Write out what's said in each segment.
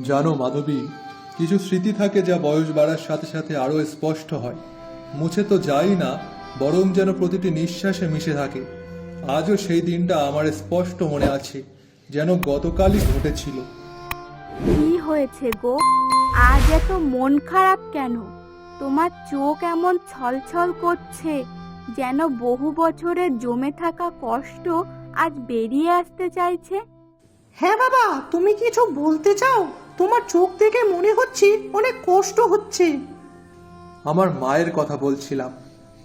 জানো মাধবী, কিছু স্মৃতি থাকে যা বয়স বাড়ার সাথে সাথে আরো স্পষ্ট হয়। মুছে তো যাই না, বরং যেন প্রতিটি নিঃশ্বাসে মিশে থাকে। আজও সেই দিনটা আমার স্পষ্ট মনে আছে, যেন গতকালই ঘটেছিল। কি হয়েছে গো? আজ এত মন খারাপ কেন? তোমার চোখ এমন ছলছল করছে, যেন বহু বছরের জমে থাকা কষ্ট আজ বেরিয়ে আসতে চাইছে। হ্যাঁ বাবা, তুমি কিছু বলতে চাও? তোমার চোখ দেখে মনে হচ্ছে অনেক কষ্ট হচ্ছে। আমার মায়ের কথা বলছিলাম।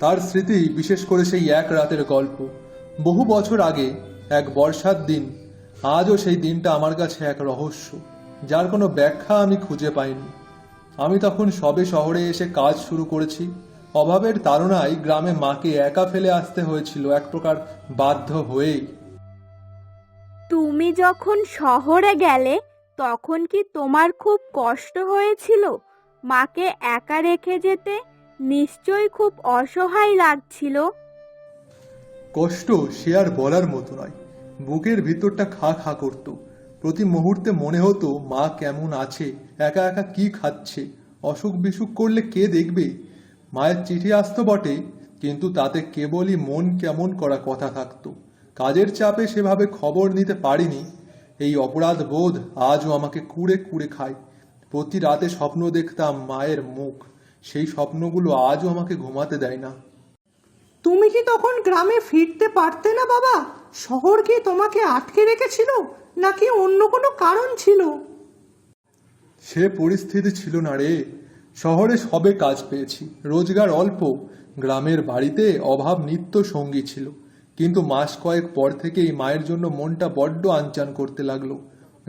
তার স্মৃতি, বিশেষ করে সেই এক রাতের গল্প, বহু বছর আগে, এক বর্ষার দিন। আজও সেই দিনটা আমার কাছে এক রহস্য, যার কোনো ব্যাখ্যা আমি খুঁজে পাইনি। আমি তখন সবে শহরে এসে কাজ শুরু করেছি। অভাবের তাড়নায় গ্রামে মাকে একা ফেলে আসতে হয়েছিল, এক প্রকার বাধ্য হয়েই। তুমি যখন শহরে গেলে তখন কি তোমার খুব কষ্ট হয়েছিল? মাকে একা রেখে যেতে নিশ্চয়ই খুব অসহায় লাগছিল। কষ্ট সে আর বলার মতো নয়। বুকের ভিতরটা খা খা করত। প্রতি মুহূর্তে মনে হতো মা কেমন আছে, একা একা কি খাচ্ছে, অসুখ বিসুখ করলে কে দেখবে। মায়ের চিঠি আসতো বটে, কিন্তু তাতে কেবলই মন কেমন করা কথা থাকতো। কাজের চাপে সেভাবে খবর নিতে পারিনি। এই অপরাধ বোধ আজও আমাকে কুড়ে কুড়ে খায়। প্রতি রাতে স্বপ্ন দেখতাম মায়ের মুখ। সেই স্বপ্নগুলো আজও আমাকে ঘুমাতে দেয় না। তুমি কি তখন গ্রামে ফিরতে পারতে না বাবা? শহর কি তোমাকে আটকে রেখেছিল, নাকি অন্য কোনো কারণ ছিল? সে পরিস্থিতি ছিল না রে। শহরে সবে কাজ পেয়েছি, রোজগার অল্প। গ্রামের বাড়িতে অভাব নিত্য সঙ্গী ছিল। কিন্তু মাস কয়েক পর থেকেই মায়ের জন্য মনটা বড্ড আনচান করতে লাগলো।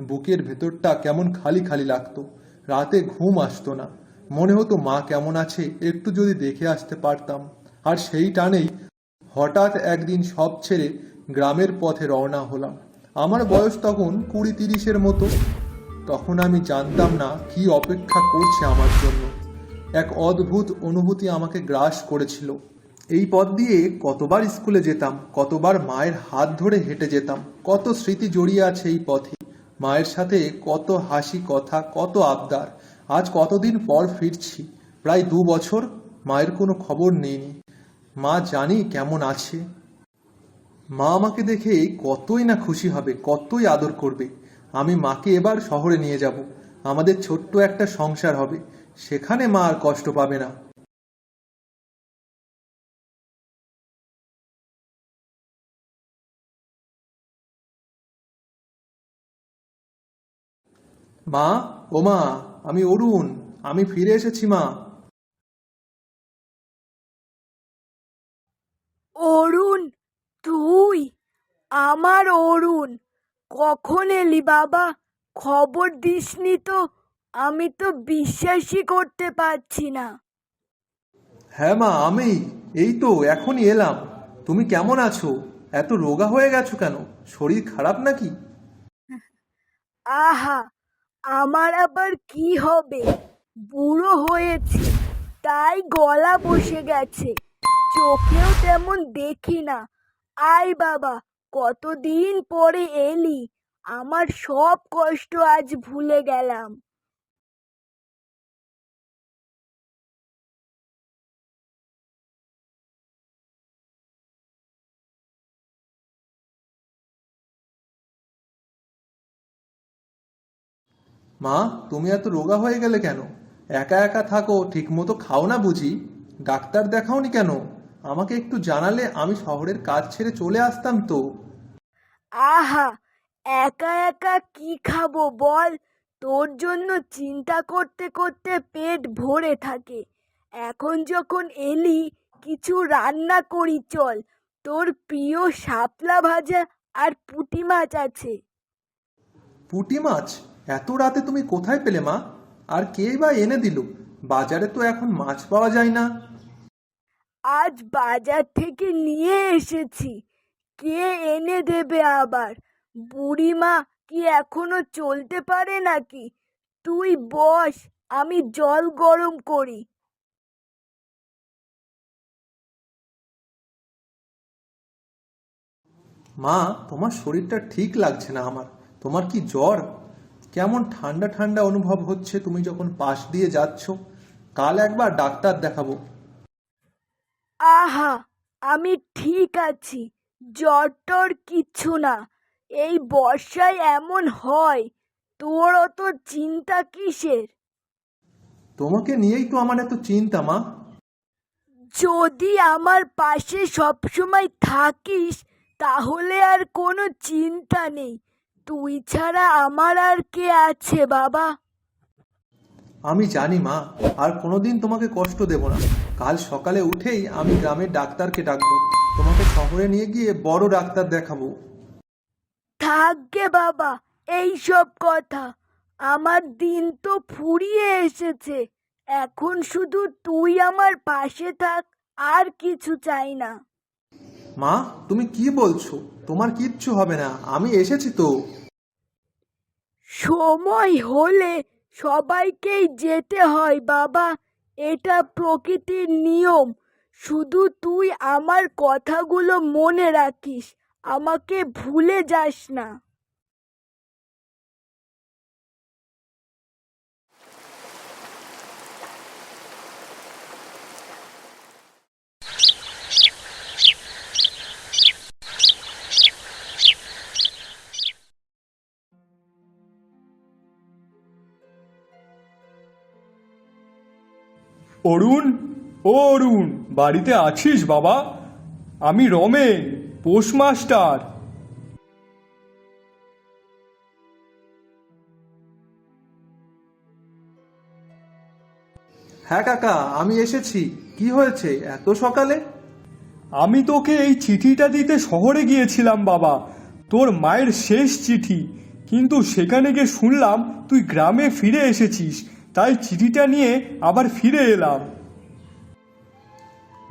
বুকের ভেতরটা কেমন খালি খালি লাগতো। রাতে ঘুম আসতো না। মনে হতো মা কেমন আছে, একটু যদি দেখে আসতে পারতাম। আর সেই টানেই হঠাৎ একদিন সব ছেড়ে গ্রামের পথে রওনা হলাম। আমার বয়স তখন 20-30-এর মতো। তখন আমি জানতাম না কি অপেক্ষা করছে আমার জন্য। এক অদ্ভুত অনুভূতি আমাকে গ্রাস করেছিল। এই পথ দিয়ে কতবার স্কুলে যেতাম, কতবার মায়ের হাত ধরে হেঁটে যেতাম। কত স্মৃতি জড়িয়ে আছে এই পথে। মায়ের সাথে কত হাসি কথা, কত আবদার। আজ কতদিন পর ফিরছি, প্রায় 2 বছর। মায়ের কোনো খবর নেইনি। মা জানি কেমন আছে। মা আমাকে দেখে কতই না খুশি হবে, কতই আদর করবে। আমি মাকে এবার শহরে নিয়ে যাব। আমাদের ছোট্ট একটা সংসার হবে। সেখানে মা আর কষ্ট পাবে না। মা, ও মা, আমি অরুণ। আমি ফিরে এসেছি মা। অরুণ, তুই? আমার অরুণ, কখন এলি বাবা? খবর দিসনি তো। আমি তো বিশ্বাসই করতে পারছি না। হ্যাঁ মা, আমি এই তো এখনই এলাম। তুমি কেমন আছো? এত রোগা হয়ে গেছো কেন? শরীর খারাপ নাকি? আহা, আমার আবার কি হবে? বুড়ো হয়েছি, তাই গলা বসে গেছে। চোখেও তেমন দেখি না। আয় বাবা, কতদিন পরে এলি। আমার সব কষ্ট আজ ভুলে গেলাম। মা, তুমি এত রোগা হয়ে গেলে কেন? একা একা থাকো, ঠিক মতো খাও না বুঝি? ডাক্তার দেখাওনি কেন? আমাকে একটু জানালে আমি শহরের কাজ ছেড়ে চলে আসতাম তো। আহা, একা একা কি খাবো বল? তোর জন্য চিন্তা করতে করতে পেট ভরে থাকে। এখন যখন এলি, কিছু রান্না করি চল। তোর প্রিয় শাপলা ভাজা আর পুঁটি মাছ আছে। পুঁটি মাছ? এত রাতে তুমি কোথায় পেলে মা? আর কে বা এনে দিল? বাজারে তো এখন মাছ পাওয়া যায় না। আজ বাজার থেকে নিয়ে এসেছি। কে এনে দেবে আবার? বুড়িমা কি এখনো চলতে পারে নাকি? তুই বস, আমি জল গরম করি। মা, তোমার শরীরটা ঠিক লাগছে না আমার। তোমার কি জ্বর? কেমন ঠান্ডা ঠান্ডা অনুভব হচ্ছে তুমি যখন পাশ দিয়ে যাচ্ছ। কাল একবার ডাক্তার দেখাবো। আহা, আমি ঠিক আছি। জ্বর টর কিচ্ছু না। এই বর্ষায় এমন হয়, তোর অত চিন্তা কিসের? তোমাকে নিয়েই তো আমার এত চিন্তা মা। যদি আমার পাশে সবসময় থাকিস তাহলে আর কোনো চিন্তা নেই। তুই ছাড়া আমার আর কে আছে বাবা? আমি জানি মা, আর কোনোদিন তোমাকে কষ্ট দেব না। কাল সকালে উঠেই আমি গ্রামের ডাক্তারকে ডাকবো, তোমাকে শহরে নিয়ে গিয়ে বড় ডাক্তার দেখাবো। থাকবে বাবা এই সব কথা। আমার দিন তো ফুরিয়ে এসেছে। এখন শুধু তুই আমার পাশে থাক, আর কিছু চাই না। মা, তুমি কি বলছো? তোমার কিচ্ছু হবে না, আমি এসেছি তো। সময় হলে সবাইকেই যেতে হয় বাবা, এটা প্রকৃতির নিয়ম। শুধু তুই আমার কথাগুলো মনে রাখিস, আমাকে ভুলে যাস না। অরুণ, ও অরুণ, বাড়িতে আছিস বাবা? আমি রমেন, পোস্টমাস্টার। হ্যাঁ কাকা, আমি এসেছি। কি হয়েছে এত সকালে? আমি তোকে এই চিঠিটা দিতে শহরে গিয়েছিলাম বাবা, তোর মায়ের শেষ চিঠি। কিন্তু সেখানে গিয়ে শুনলাম তুই গ্রামে ফিরে এসেছিস, তাই চিঠিটা নিয়ে আবার ফিরে এলাম।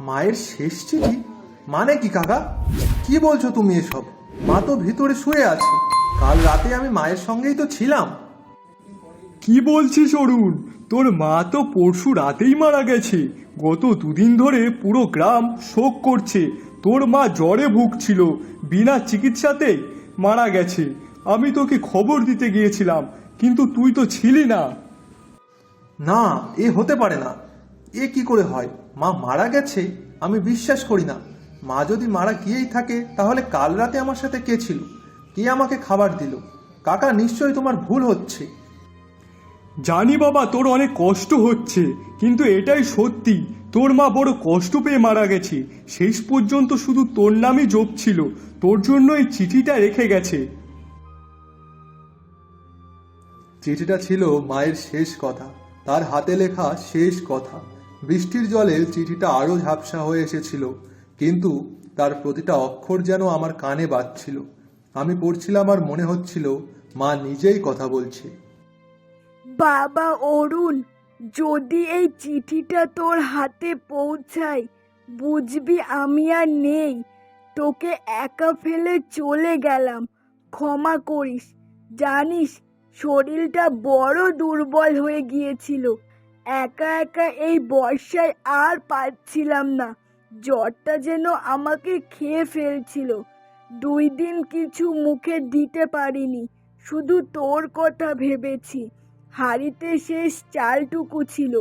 মায়ের শেষ চিঠি? মানে কি কাকা? কি বলছো তুমি এসব? মা তো ভিতরে শুয়ে আছে। কাল রাতে আমি মায়ের সঙ্গেই তো ছিলাম। কি বলছিস অরুণ? তোর মা তো পরশু রাতেই মারা গেছে। গত দুদিন ধরে পুরো গ্রাম শোক করছে। তোর মা জ্বরে ভুগছিল, বিনা চিকিৎসাতেই মারা গেছে। আমি তোকে খবর দিতে গিয়েছিলাম, কিন্তু তুই তো ছিলি না। না, এ হতে পারে না। এ কি করে হয়? মা মারা গেছে? আমি বিশ্বাস করি না। মা যদি মারা গিয়েই থাকে তাহলে কাল রাতে আমার সাথে কে ছিল? কে আমাকে খাবার দিল? কাকা, নিশ্চয়ই তোমার ভুল হচ্ছে। জানি বাবা, তোর অনেক কষ্ট হচ্ছে, কিন্তু এটাই সত্যি। তোর মা বড় কষ্ট পেয়ে মারা গেছে। শেষ পর্যন্ত শুধু তোর নামই জপছিল। তোর জন্য এই চিঠিটা রেখে গেছে। চিঠিটা ছিল মায়ের শেষ কথা, তার হাতে লেখা শেষ কথা। বৃষ্টির জলে চিঠিটা আরো ঝাপসা হয়ে এসেছিল, কিন্তু তার প্রতিটা অক্ষর যেন আমার কানে বাজছিল। আমি পড়ছিলাম আর মনে হচ্ছিল মা নিজেই কথা বলছে। বাবা অরুণ, যদি এই চিঠিটা তোর হাতে পৌঁছায়, বুঝবি আমি আর নেই। তোকে একা ফেলে চলে গেলাম, ক্ষমা করিস। জানিস, শরীরটা বড় দুর্বল হয়ে গিয়েছিল। একা একা এই বর্ষায় আর পারছিলাম না। জ্বরটা যেন আমাকে খেয়ে ফেলছিল। 2 দিন কিছু মুখে দিতে পারিনি, শুধু তোর কথা ভেবেছি। হাঁড়িতে শেষ চালটুকু ছিল,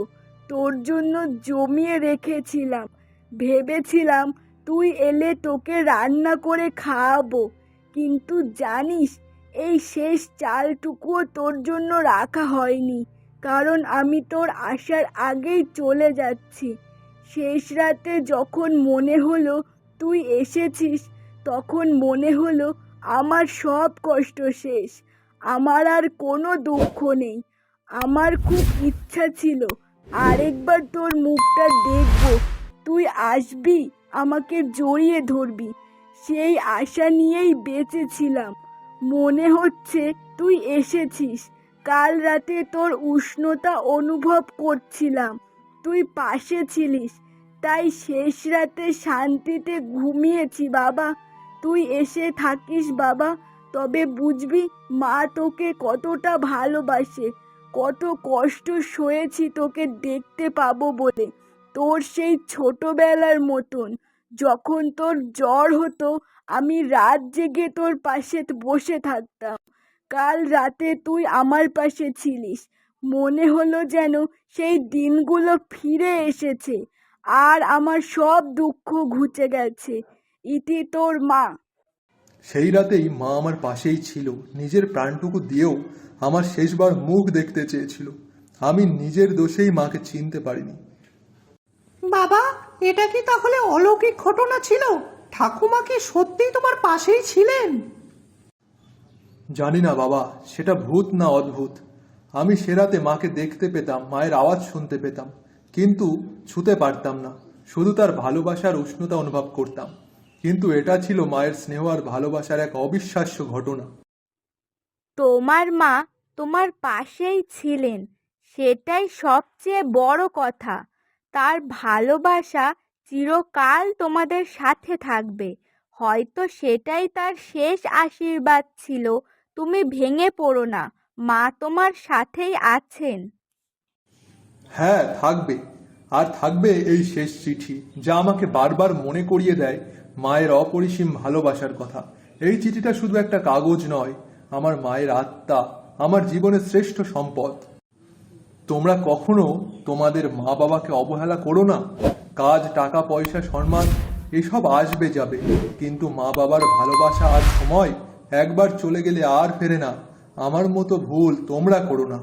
তোর জন্য জমিয়ে রেখেছিলাম। ভেবেছিলাম তুই এলে তোকে রান্না করে খাওয়াবো, কিন্তু জানিস, এই শেষ চালটুকুও তোর জন্য রাখা হয়নি, কারণ আমি তোর আসার আগেই চলে যাচ্ছি। শেষ রাতে যখন মনে হলো তুই এসেছিস, তখন মনে হলো আমার সব কষ্ট শেষ। আমার আর কোনো দুঃখ নেই। আমার খুব ইচ্ছা ছিল আরেকবার তোর মুখটা দেখব, তুই আসবি, আমাকে জড়িয়ে ধরবি। সেই আশা নিয়েই বেঁচেছিলাম। মনে হচ্ছে তুই এসেছিস। কাল রাতে তোর উষ্ণতা অনুভব করছিলাম, তুই পাশে ছিলিস, তাই শেষ রাতে শান্তিতে ঘুমিয়েছি বাবা। তুই এসে থাকিস বাবা, তবে বুঝবি মা তোকে কতটা ভালোবাসে। কত কষ্ট সয়েছি তোকে দেখতে পাবো বলে। তোর সেই ছোটবেলার মতন, যখন তোর জ্বর হতো আমি রাত জেগে তোর পাশে বসে থাকতাম। কাল রাতে তুই আমার পাশে ছিলিস, মনে হলো যেন সেই দিনগুলো ফিরে এসেছে আর আমার সব দুঃখ ঘুচে গেছে। ইতি তোর মা। সেই রাতেই মা আমার পাশেই ছিল, নিজের প্রাণটুকু দিয়েও আমার শেষবার মুখ দেখতে চেয়েছিল। আমি নিজের দোষেই মাকে চিনতে পারিনি। বাবা, এটা কি তাহলে অলৌকিক ঘটনা ছিল? ঠাকুমা কি সত্যিই তোমার পাশেই ছিলেন? জানি না বাবা, সেটা ভূত না অদ্ভুত। আমি সে রাতে মাকে দেখতে পেতাম, মায়ের আওয়াজ শুনতে পেতাম, কিন্তু ছুতে পারতাম না। শুধু তার ভালোবাসার উষ্ণতা অনুভব করতাম। কিন্তু এটা ছিল মায়ের স্নেহ আর ভালোবাসার এক অবিশ্বাস্য ঘটনা। তোমার মা তোমার পাশেই ছিলেন, সেটাই সবচেয়ে বড় কথা। তার ভালোবাসা চিরকাল তোমাদের সাথে থাকবে। হয়তো সেটাই তার শেষ আশীর্বাদ ছিল। তুমি ভেঙে পড়ো না, মা তোমার সাথেই আছেন। হ্যাঁ, থাকবে। আর থাকবে এই শেষ চিঠি, যা আমাকে বারবার মনে করিয়ে দেয় মায়ের অপরিসীম ভালোবাসার কথা। এই চিঠিটা শুধু একটা কাগজ নয়, আমার মায়ের আত্মা, আমার জীবনের শ্রেষ্ঠ সম্পদ। তোমরা কখনো তোমাদের মা বাবাকে অবহেলা করো না। কাজ, টাকা পয়সা, সম্মান এসব আসবে যাবে, কিন্তু মা বাবার ভালোবাসা আর সময় একবার চলে গেলে আর ফেরে না। আমার মতো ভুল তোমরা করো না।